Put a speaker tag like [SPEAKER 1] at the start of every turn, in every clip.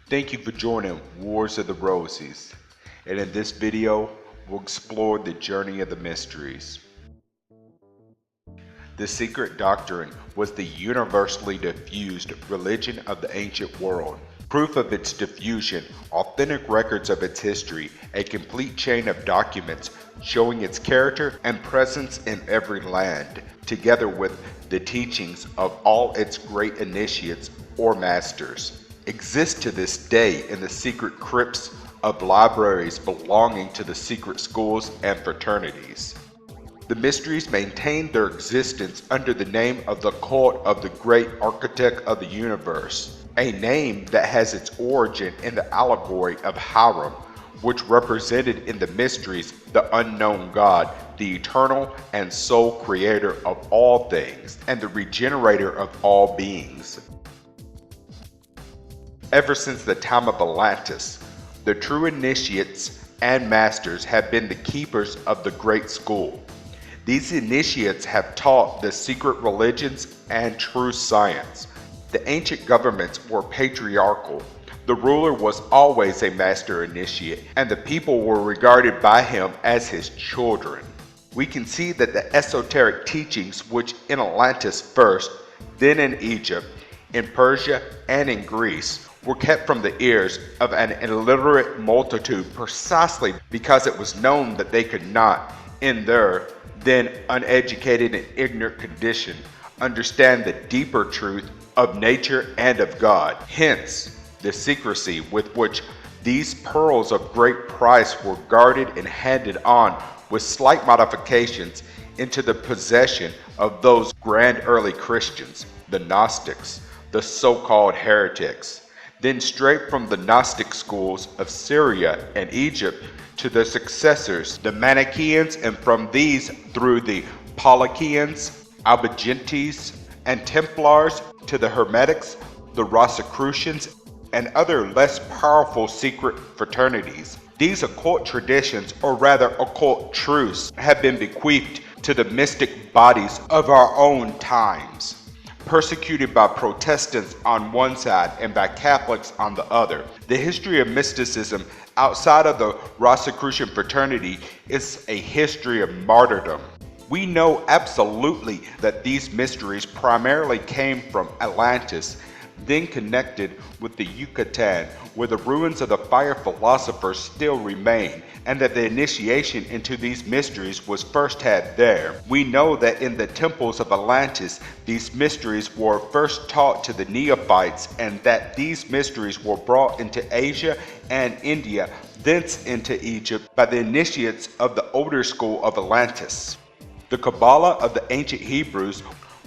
[SPEAKER 1] Thank you for joining Wars of the Roses, and in this video, we'll explore the journey of the mysteries. The Secret Doctrine was the universally diffused religion of the ancient world. Proof of its diffusion, authentic records of its history, a complete chain of documents showing its character and presence in every land, together with the teachings of all its great initiates or masters, exist to this day in the secret crypts of libraries belonging to the secret schools and fraternities. The mysteries maintain their existence under the name of the cult of the great architect of the universe, a name that has its origin in the allegory of Hiram, which represented in the mysteries the unknown God, the eternal and sole creator of all things, and the regenerator of all beings. Ever since the time of Atlantis, the true initiates and masters have been the keepers of the great school. These initiates have taught the secret religions and true science. The ancient governments were patriarchal. The ruler was always a master initiate, and the people were regarded by him as his children. We can see that the esoteric teachings which in Atlantis first, then in Egypt, in Persia, and in Greece, were kept from the ears of an illiterate multitude precisely because it was known that they could not, in their then uneducated and ignorant condition, understand the deeper truth of nature and of God. Hence, the secrecy with which these pearls of great price were guarded and handed on with slight modifications into the possession of those grand early Christians, the Gnostics, the so-called heretics. Then straight from the Gnostic schools of Syria and Egypt to the successors, the Manichaeans, and from these through the Polycians, Albigenses, and Templars to the Hermetics, the Rosicrucians, and other less powerful secret fraternities. These occult traditions, or rather occult truths, have been bequeathed to the mystic bodies of our own times, persecuted by Protestants on one side and by Catholics on the other. The history of mysticism outside of the Rosicrucian fraternity is a history of martyrdom. We know absolutely that these mysteries primarily came from Atlantis, then connected with the Yucatan, where the ruins of the fire philosophers still remain, and that the initiation into these mysteries was first had there. We know that in the temples of Atlantis, these mysteries were first taught to the neophytes, and that these mysteries were brought into Asia and India, thence into Egypt by the initiates of the older school of Atlantis. The Kabalah of the ancient Hebrews,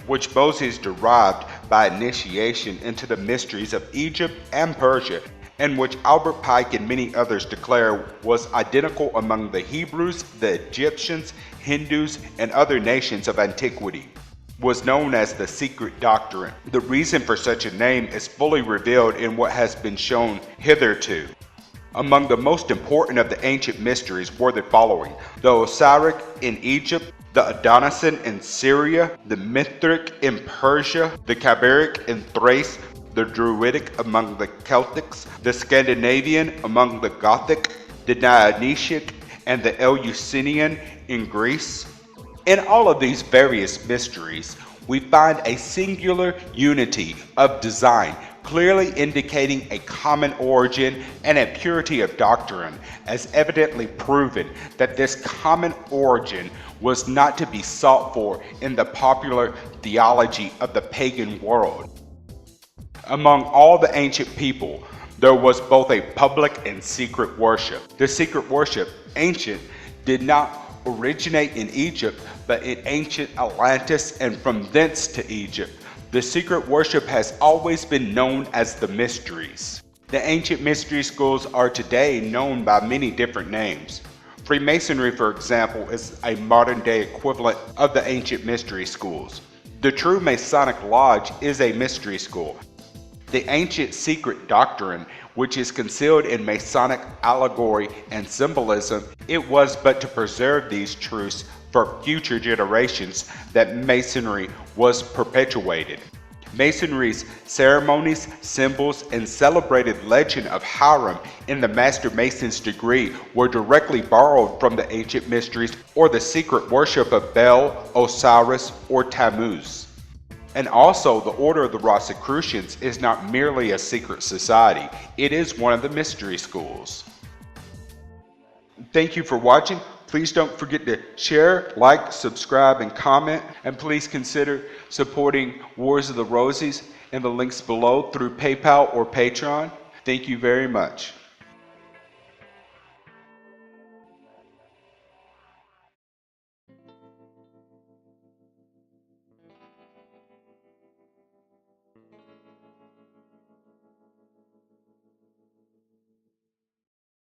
[SPEAKER 1] which Moses derived by initiation into the mysteries of Egypt and Persia, and which Albert Pike and many others declare was identical among the Hebrews, the Egyptians, Hindus, and other nations of antiquity, was known as the Secret Doctrine. The reason for such a name is fully revealed in what has been shown hitherto. Among the most important of the ancient mysteries were the following: the Osiric in Egypt, the Adonisian in Syria, the Mithraic in Persia, the Kabalah in Thrace, the Druidic among the Celtics, the Scandinavian among the Gothic, the Dionysian and the Eleusinian in Greece. In all of these various mysteries, we find a singular unity of design, clearly indicating a common origin and a purity of doctrine, as evidently proven that this common origin was not to be sought for in the popular theology of the pagan world. Among all the ancient people, there was both a public and secret worship. The secret worship, ancient, did not originate in Egypt, but in ancient Atlantis and from thence to Egypt. The secret worship has always been known as the mysteries. The ancient mystery schools are today known by many different names. Freemasonry, for example, is a modern-day equivalent of the ancient mystery schools. The true Masonic Lodge is a mystery school. The ancient Secret Doctrine, which is concealed in Masonic allegory and symbolism, it was but to preserve these truths for future generations that Masonry was perpetuated. Masonry's ceremonies, symbols, and celebrated legend of Hiram in the Master Mason's degree were directly borrowed from the ancient mysteries or the secret worship of Bel, Osiris, or Tammuz. And also, the Order of the Rosicrucians is not merely a secret society, it is one of the mystery schools. Thank you for watching. Please don't forget to share, like, subscribe, and comment. And please consider supporting Wars of the Rosies in the links below through PayPal or Patreon. Thank you very much.